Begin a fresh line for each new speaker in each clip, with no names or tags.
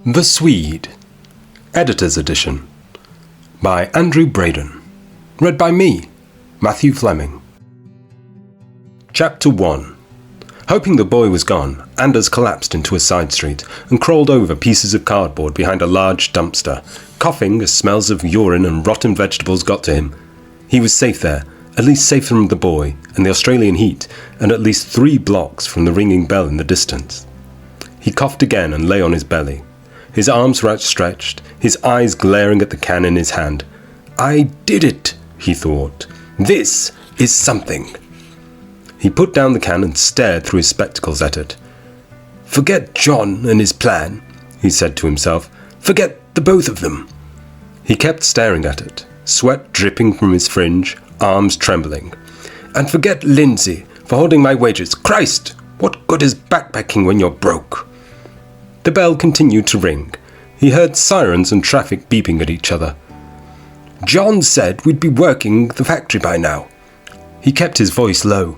The Swede, Editor's Edition, by Andrew Braiden. Read by me, Matthew Fleming. Chapter 1. Hoping the boy was gone, Anders collapsed into a side street and crawled over pieces of cardboard behind a large dumpster, coughing as smells of urine and rotten vegetables got to him. He was safe there, at least safe from the boy and the Australian heat, and at least 3 blocks from the ringing bell in the distance. He coughed again and lay on his belly. His arms were outstretched, his eyes glaring at the can in his hand. "I did it," he thought. "This is something." He put down the can and stared through his spectacles at it. "Forget John and his plan," he said to himself. "Forget the both of them." He kept staring at it, sweat dripping from his fringe, arms trembling. "And forget Lindsay for holding my wages. Christ, what good is backpacking when you're broke?" The bell continued to ring. He heard sirens and traffic beeping at each other. "John said we'd be working the factory by now." He kept his voice low.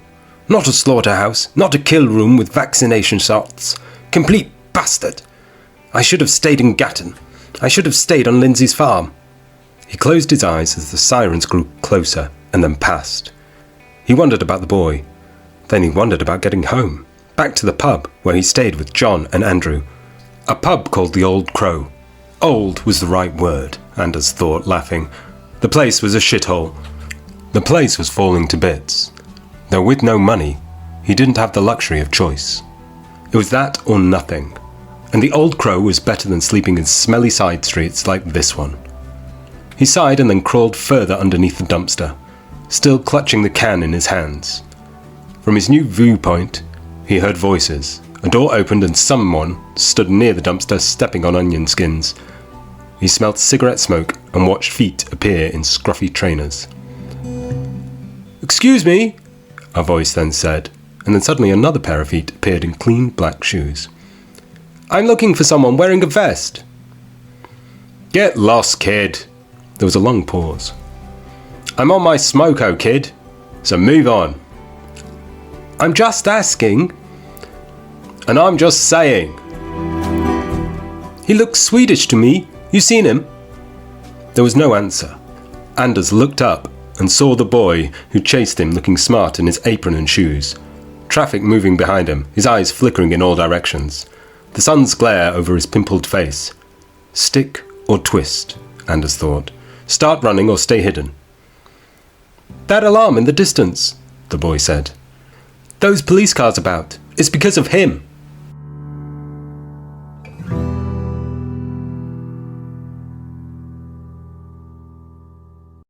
"Not a slaughterhouse, not a kill room with vaccination shots. Complete bastard. I should have stayed in Gatton. I should have stayed on Lindsay's farm." He closed his eyes as the sirens grew closer and then passed. He wondered about the boy. Then he wondered about getting home, back to the pub where he stayed with John and Andrew. A pub called the Old Crow. Old was the right word, Anders thought, laughing. The place was a shithole. The place was falling to bits. Though with no money, he didn't have the luxury of choice. It was that or nothing. And the Old Crow was better than sleeping in smelly side streets like this one. He sighed and then crawled further underneath the dumpster, still clutching the can in his hands. From his new viewpoint, he heard voices. A door opened and someone stood near the dumpster stepping on onion skins. He smelt cigarette smoke and watched feet appear in scruffy trainers. "Excuse me," a voice then said, and then suddenly another pair of feet appeared in clean black shoes. "I'm looking for someone wearing a vest." "Get lost, kid." There was a long pause. "I'm on my smoko, kid, so move on." "I'm just asking." "And I'm just saying." "He looks Swedish to me. You seen him?" There was no answer. Anders looked up and saw the boy who chased him looking smart in his apron and shoes. Traffic moving behind him, his eyes flickering in all directions. The sun's glare over his pimpled face. Stick or twist, Anders thought. Start running or stay hidden. "That alarm in the distance," the boy said. "Those police cars about. It's because of him."